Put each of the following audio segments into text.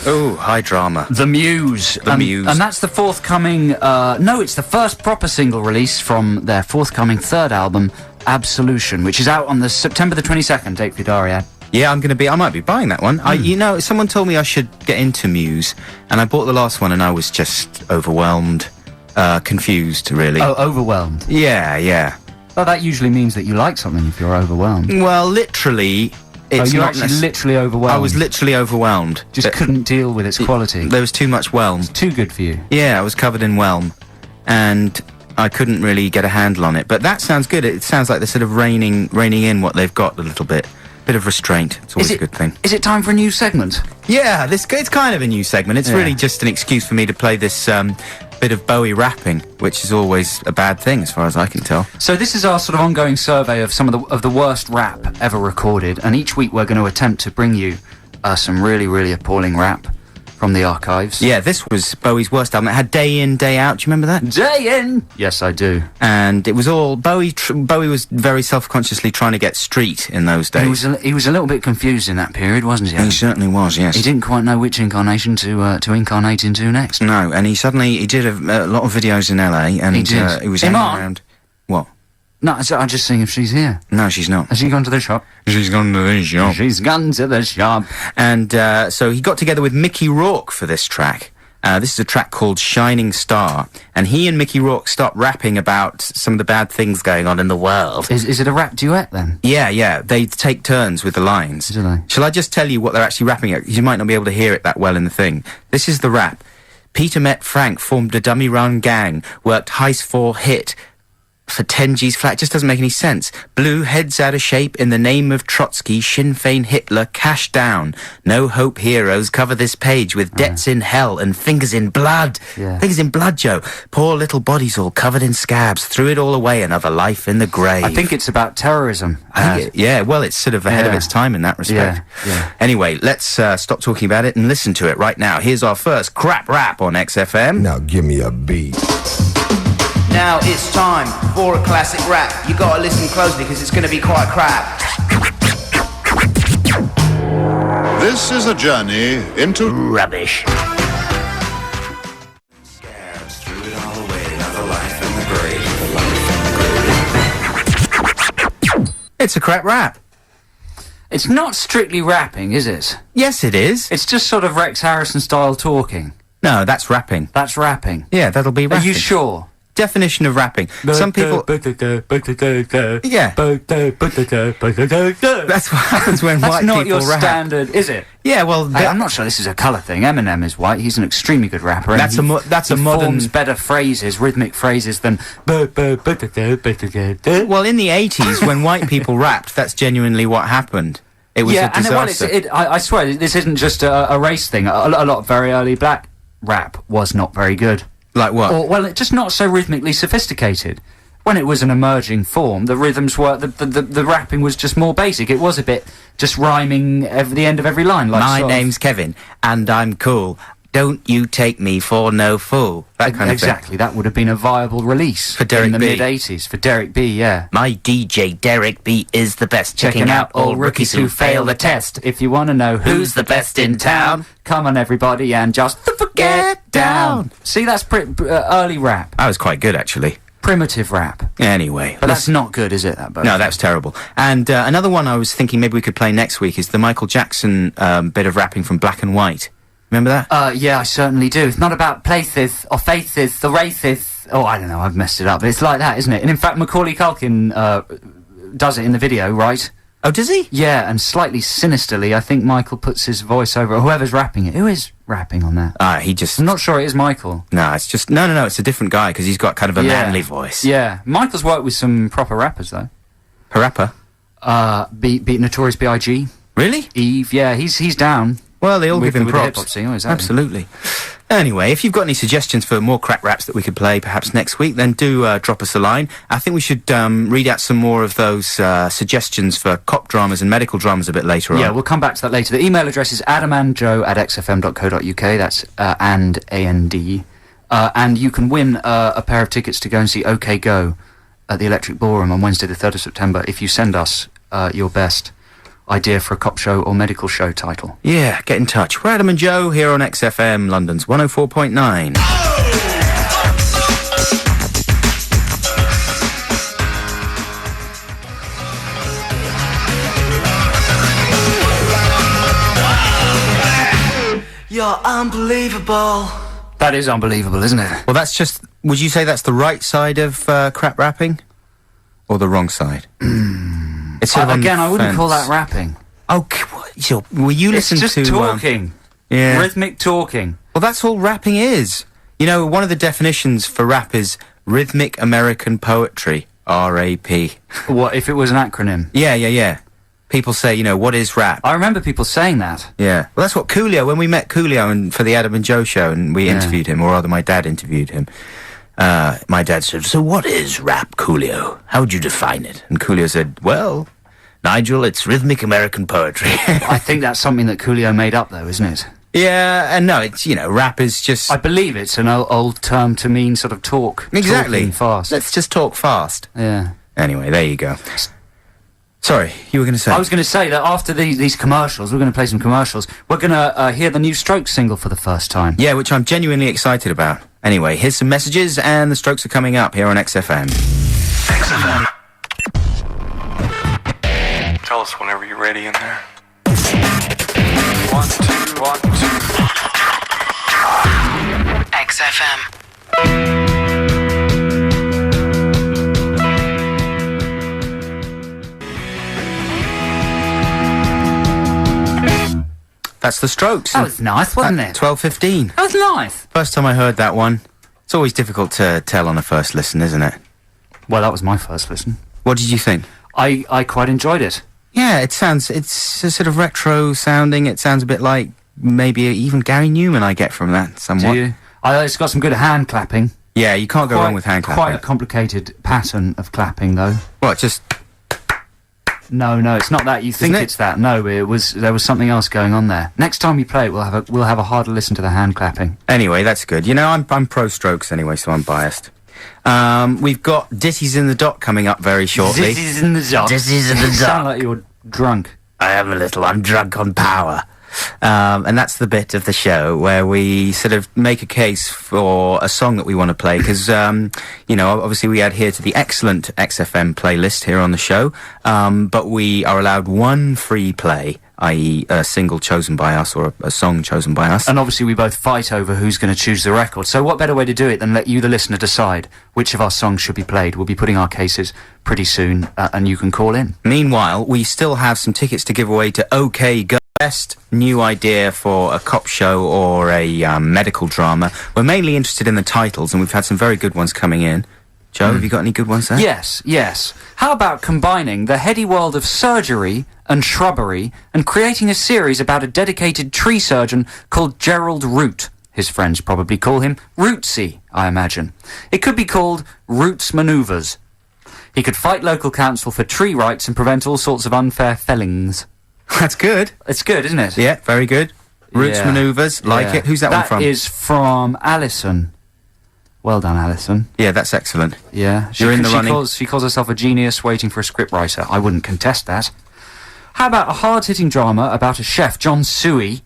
Oh, high drama. The Muse. The Muse. And that's the forthcoming, it's the first proper single release from their forthcoming third album, Absolution, which is out on the September the 22nd, date for your diary, Ad. Yeah, I might be buying that one. Someone told me I should get into Muse, and I bought the last one and I was just overwhelmed, confused, really. Oh, overwhelmed? Yeah. Well, that usually means that you like something if you're overwhelmed. Well, literally... You're actually literally overwhelmed? I was literally overwhelmed. Just couldn't deal with its quality? There was too much whelm. It's too good for you? Yeah, I was covered in whelm. And I couldn't really get a handle on it. But that sounds good. It sounds like they're sort of reining in what they've got a little bit. Bit of restraint. It's always a good thing. Is it time for a new segment? Yeah, it's kind of a new segment. It's really just an excuse for me to play this bit of Bowie rapping, which is always a bad thing as far as I can tell. So this is our sort of ongoing survey of some of the worst rap ever recorded, and each week we're going to attempt to bring you some really, really appalling rap from the archives. Yeah, this was Bowie's worst album. It had Day In, Day Out. Do you remember that? Day In! Yes, I do. And it was all... Bowie was very self-consciously trying to get street in those days. He was a little bit confused in that period, wasn't he? He certainly was, yes. He didn't quite know which incarnation to incarnate into next. No, and he did a lot of videos in LA, and he was hanging around... What? No, I'm just seeing if she's here. No, she's not. Has she gone to the shop? She's gone to the shop. She's gone to the shop. And so he got together with Mickey Rourke for this track. This is a track called Shining Star. And he and Mickey Rourke start rapping about some of the bad things going on in the world. Is it a rap duet, then? Yeah. They take turns with the lines. Do they? Shall I just tell you what they're actually rapping at? You might not be able to hear it that well in the thing. This is the rap. Peter met Frank, formed a dummy run gang, worked heist for hit... for 10 G's flat. It just doesn't make any sense. Blew heads out of shape in the name of Trotsky, Sinn Féin Hitler, cash down. No hope heroes cover this page with debts in hell and fingers in blood. Yeah. Fingers in blood, Joe. Poor little bodies all covered in scabs. Threw it all away, another life in the grave. I think it's about terrorism. Well, it's sort of ahead of its time in that respect. Yeah. Anyway, let's stop talking about it and listen to it right now. Here's our first crap rap on XFM. Now give me a beat. Now it's time for a classic rap. You gotta listen closely because it's gonna be quite crap. This is a journey into rubbish. Scabs threw it all away, another life in the grave. It's a crap rap. It's not strictly rapping, is it? Yes, it is. It's just sort of Rex Harrison style talking. No, that's rapping. That's rapping. Yeah, that'll be rapping. Are you sure? Definition of rapping. Some people... Yeah. That's what happens when white people rap. That's not your standard, is it? Yeah, well... I'm not sure this is a colour thing. Eminem is white. He's an extremely good rapper. And that's a modern... forms better phrases, rhythmic phrases than... Well, in the 80s, when white people rapped, that's genuinely what happened. It was a disaster. And I swear, this isn't just a race thing. A lot of very early black rap was not very good. Like what? It's just not so rhythmically sophisticated. When it was an emerging form, the rhythms were... The rapping was just more basic. It was a bit just rhyming at the end of every line. Like My name's Kevin, and I'm cool. Don't you take me for no fool. That kind of thing. Exactly. That would have been a viable release. For Derek in the B. mid-80s. For Derek B, yeah. My DJ Derek B is the best. Checking out all rookies who fail the test. If you want to know who's the best in town, come on everybody and just get down. See, that's early rap. That was quite good, actually. Primitive rap. Anyway. But that's not good, is it, that boat? No, that was terrible. And another one I was thinking maybe we could play next week is the Michael Jackson bit of rapping from Black and White. Remember that? Yeah, I certainly do. It's not about places or faces or races. Oh, I don't know, I've messed it up. It's like that, isn't it? And in fact, Macaulay Culkin does it in the video, right? Oh, does he? Yeah, and slightly sinisterly, I think Michael puts his voice over, or whoever's rapping it. Who is rapping on that? He just... I'm not sure it is Michael. No, it's just... No, it's a different guy, because he's got kind of a manly voice. Yeah. Michael's worked with some proper rappers, though. A rapper? Notorious B.I.G. Really? Eve, yeah, he's down. Well, they all give him with props. The hip-hop scene, exactly. Absolutely. Anyway, if you've got any suggestions for more crap raps that we could play perhaps next week, then do drop us a line. I think we should read out some more of those suggestions for cop dramas and medical dramas a bit later on. Yeah, we'll come back to that later. The email address is adamandjoe@xfm.co.uk. That's and A-N-D. And you can win a pair of tickets to go and see OK Go at the Electric Ballroom on Wednesday the 3rd of September if you send us your best idea for a cop show or medical show title. Yeah, get in touch. We're Adam and Joe here on XFM, London's 104.9. You're unbelievable. That is unbelievable, isn't it? Well, that's just... Would you say that's the right side of crap rapping? Or the wrong side? It's sort of on Again, the I wouldn't call fence. that rapping. Okay, well, you It's listen just to... talking. yeah. Rhythmic talking. Well, that's all rapping is. You know, one of the definitions for rap is Rhythmic American Poetry, R.A.P. What if it was an acronym? Yeah. People say, you know, what is rap? I remember people saying that. Yeah. Well, that's what Coolio, when we met Coolio for the Adam and Joe show, and we interviewed him, or rather my dad interviewed him, my dad said, so what is rap, Coolio? How would you define it? And Coolio said, well, Nigel, it's rhythmic American poetry. I think that's something that Coolio made up, though, isn't it? Yeah, and no, it's, you know, rap is just... I believe it's an old term to mean sort of talk. Exactly. Talking fast. Let's just talk fast. Yeah. Anyway, there you go. Sorry, you were going to say... I was going to say that after these commercials, we're going to play some commercials, we're going to hear the new Strokes single for the first time. Yeah, which I'm genuinely excited about. Anyway, here's some messages, and the Strokes are coming up here on XFM. XFM. Tell us whenever you're ready in there. 1, 2, 1, 2. XFM. That's the Strokes. That was nice, wasn't it? 12:15. That was nice. First time I heard that one. It's always difficult to tell on a first listen, isn't it? Well, that was my first listen. What did you think? I quite enjoyed it. Yeah, it's a sort of retro sounding. It sounds a bit like maybe even Gary Newman I get from that somewhat. Do you? It's got some good hand clapping. Yeah, you can't go wrong with hand clapping. Quite a complicated pattern of clapping, though. What, just... No, it's not that. You think Isn't it? it's that. No, there was something else going on there. Next time we play it, we'll have a harder listen to the hand clapping. Anyway, that's good. You know, I'm pro Strokes anyway, so I'm biased. We've got Ditties in the Dock coming up very shortly. This is in the dock. Ditties in the You sound Dock. like you're drunk. I am a little. I'm drunk on power. And that's the bit of the show where we sort of make a case for a song that we want to play because, you know, obviously we adhere to the excellent XFM playlist here on the show, but we are allowed one free play, i.e. a single chosen by us or a song chosen by us. And obviously we both fight over who's going to choose the record. So what better way to do it than let you, the listener, decide which of our songs should be played? We'll be putting our cases pretty soon, and you can call in. Meanwhile, we still have some tickets to give away to OK Go. Best new idea for a cop show or a medical drama. We're mainly interested in the titles, and we've had some very good ones coming in. Joe, have you got any good ones there? Yes. How about combining the heady world of surgery and shrubbery and creating a series about a dedicated tree surgeon called Gerald Root? His friends probably call him Rootsy, I imagine. It could be called Root's Manoeuvres. He could fight local council for tree rights and prevent all sorts of unfair fellings. That's good. It's good, isn't it? Yeah, very good. Roots Yeah. Manoeuvres, like Yeah. it. Who's that one from? That is from Alison. Well done, Alison. Yeah, that's excellent. Yeah. You're in the running. She calls herself a genius waiting for a scriptwriter. I wouldn't contest that. How about a hard-hitting drama about a chef, John Suey,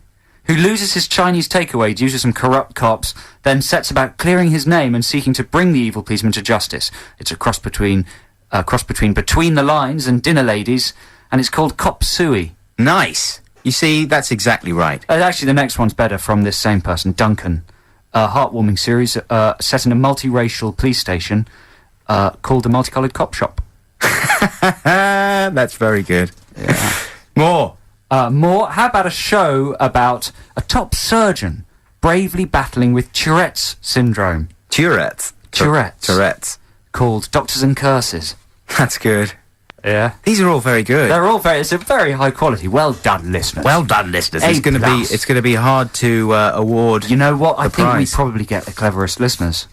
who loses his Chinese takeaway due to some corrupt cops, then sets about clearing his name and seeking to bring the evil policeman to justice. It's a cross between Between the Lines and Dinner Ladies, and it's called Cop Suey. Nice. You see, that's exactly right. Actually, the next one's better, from this same person, Duncan. A heartwarming series set in a multiracial police station called The Multicoloured Cop Shop. That's very good. Yeah. More. How about a show about a top surgeon bravely battling with Tourette's syndrome? Tourette's. Tourette's. Called Doctors and Curses. That's good. Yeah. These are all very good. It's a very high quality. Well done, listeners. Well done, listeners. A+. It's going to be hard to award. You know what? I think we prize. probably get the cleverest listeners.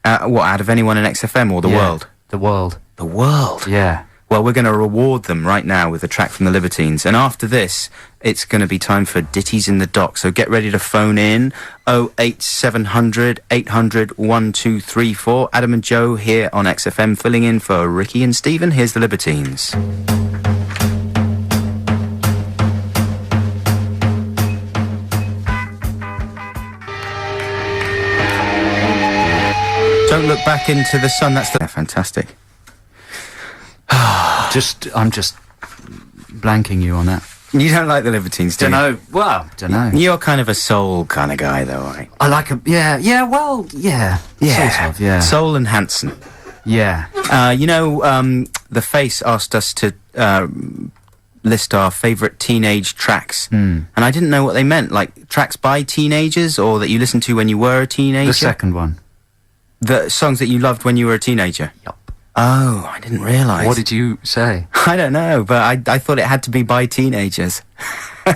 What, out of anyone in XFM or the Yeah, world? The world. The world. Yeah. Well, we're going to reward them right now with a track from the Libertines. And after this, it's going to be time for Ditties in the Dock. So get ready to phone in 08700 800 1234. Adam and Joe here on XFM filling in for Ricky and Stephen. Here's the Libertines. look back into the sun. That's the... fantastic. I'm just blanking you on that. You don't like the Libertines, do you? Dunno. You're kind of a soul kind of guy, though, right? I like a... Yeah, sort of, yeah. Soul and Hanson. Yeah. The Face asked us to list our favourite teenage tracks. And I didn't know what they meant, like tracks by teenagers or that you listened to when you were a teenager? The second one. The songs that you loved when you were a teenager? Yup. Oh, I didn't realise. What did you say? I don't know, but I thought it had to be by teenagers.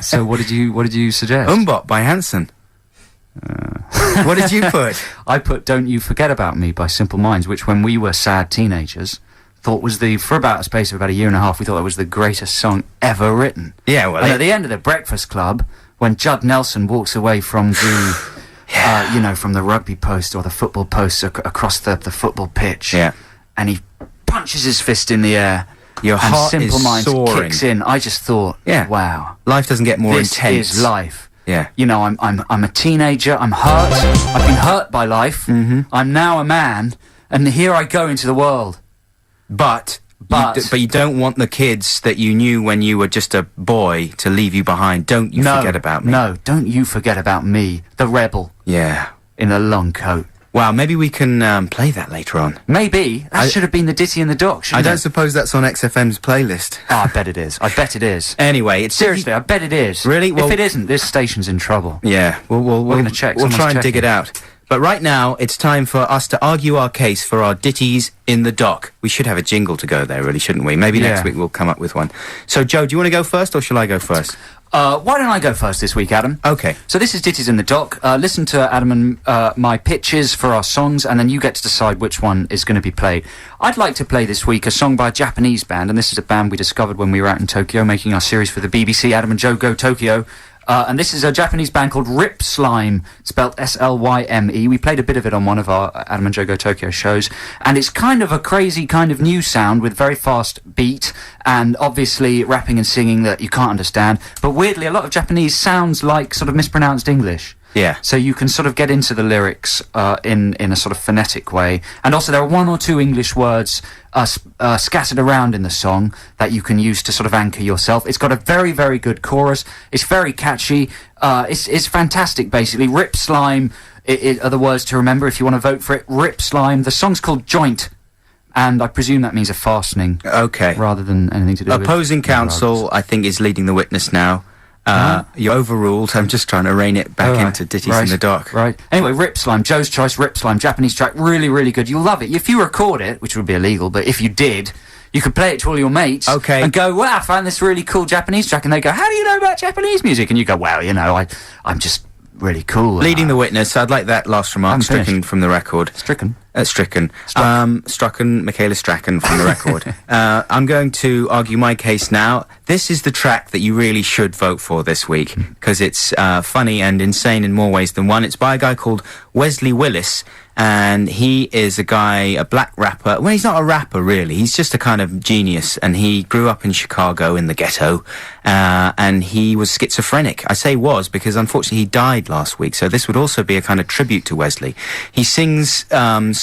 So what did you suggest? Umbop by Hanson. What did you put? I put Don't You Forget About Me by Simple Minds, which when we were sad teenagers, thought was for about a space of about a year and a half, we thought it was the greatest song ever written. Yeah, well... And at the end of The Breakfast Club, when Judd Nelson walks away from the, from the rugby post or the football post across the football pitch, and he punches his fist in the air, your heart Simple is Minds soaring. kicks in. I just thought, wow, life doesn't get more intense. This is life. Yeah. You know, I'm a teenager. I'm hurt. I've been hurt by life. I'm now a man, and here I go into the world. But you don't want the kids that you knew when you were just a boy to leave you behind. Don't you forget about me. No, don't you forget about me, the rebel. Yeah. In a long coat. Wow, maybe we can play that later on. Maybe. That should have been the Ditty in the Dock, shouldn't it? I don't suppose that's on XFM's playlist. Oh, I bet it is. I bet it is. Anyway, it's... Seriously, I bet it is. Really? Well, if it isn't, this station's in trouble. Yeah, we're going to check. We'll try and checking. dig it out. But right now, it's time for us to argue our case for our Ditties in the Dock. We should have a jingle to go there, really, shouldn't we? Maybe next week we'll come up with one. So, Joe, do you want to go first, or shall I go first? Why don't I go first this week, Adam? Okay. So this is Ditties in the Dock. Listen to Adam and my pitches for our songs, and then you get to decide which one is going to be played. I'd like to play this week a song by a Japanese band, and this is a band we discovered when we were out in Tokyo making our series for the BBC, Adam and Joe Go Tokyo. And this is a Japanese band called Rip Slime, spelled S-L-Y-M-E. We played a bit of it on one of our Adam and Joe Go Tokyo shows. And it's kind of a crazy kind of new sound with very fast beat and obviously rapping and singing that you can't understand. But weirdly, a lot of Japanese sounds like sort of mispronounced English. Yeah. So you can sort of get into the lyrics in a sort of phonetic way. And also there are one or two English words scattered around in the song that you can use to sort of anchor yourself. It's got a very, very good chorus. It's very catchy. It's fantastic, basically. Rip Slime are the words to remember if you want to vote for it. Rip Slime. The song's called Joint. And I presume that means a fastening. Okay. Rather than anything to do with... Opposing counsel, I think, is leading the witness now. You're overruled. I'm just trying to rein it back into Ditties in the Dock. Right. Anyway, Rip Slime, Joe's Choice, Rip Slime, Japanese track, really, really good. You'll love it. If you record it, which would be illegal, but if you did, you could play it to all your mates. Okay. And go, wow, I found this really cool Japanese track. And they go, how do you know about Japanese music? And you go, well, I'm just really cool. Leading the witness, I'd like that last remark stricken from the record. Stricken? Stricken. Michaela Strachan from the record. I'm going to argue my case now. This is the track that you really should vote for this week, because it's funny and insane in more ways than one. It's by a guy called Wesley Willis, and he is a black rapper. Well, he's not a rapper, really. He's just a kind of genius, and he grew up in Chicago in the ghetto, and he was schizophrenic. I say was because, unfortunately, he died last week, so this would also be a kind of tribute to Wesley. He sings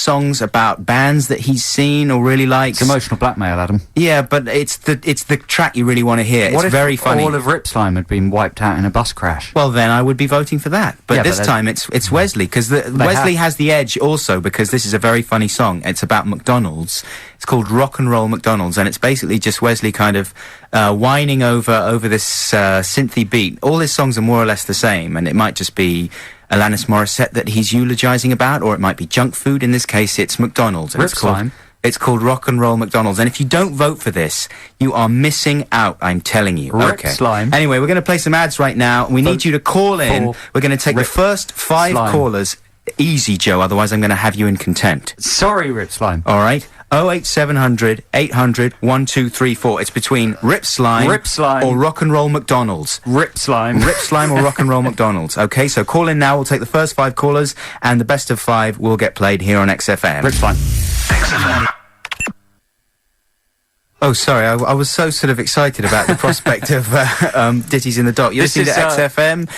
songs about bands that he's seen or really likes. It's emotional blackmail, Adam. Yeah, but it's the track you really want to hear. What it's if very funny. All of Rip Slime had been wiped out in a bus crash? Well, then I would be voting for that. But Yeah, this but time it's Wesley, because Wesley has the edge also, because this is a very funny song. It's about McDonald's. It's called Rock and Roll McDonald's, and it's basically just Wesley kind of whining over this synthy beat. All his songs are more or less the same, and it might just be Alanis Morissette that he's eulogizing about, or it might be junk food. In this case, it's McDonald's. And Rip Slime. It's called Rock and Roll McDonald's. And if you don't vote for this, you are missing out, I'm telling you. Rip Okay. Slime. Anyway, we're going to play some ads right now. We need you to call in. We're going to take the first 5 Slime. callers. Easy, Joe, otherwise I'm going to have you in contempt. Sorry, Rip Slime. All right? 08700 800 1234. It's between Rip Slime or Rock and Roll McDonald's. Rip Slime. Rip Slime or Rock and Roll McDonald's. Okay, so call in now. We'll take the first 5 callers, and the best of 5 will get played here on XFM. Rip Slime. XFM. Oh, sorry, I was so sort of excited about the prospect of Ditties in the Dock. You're listening to XFM.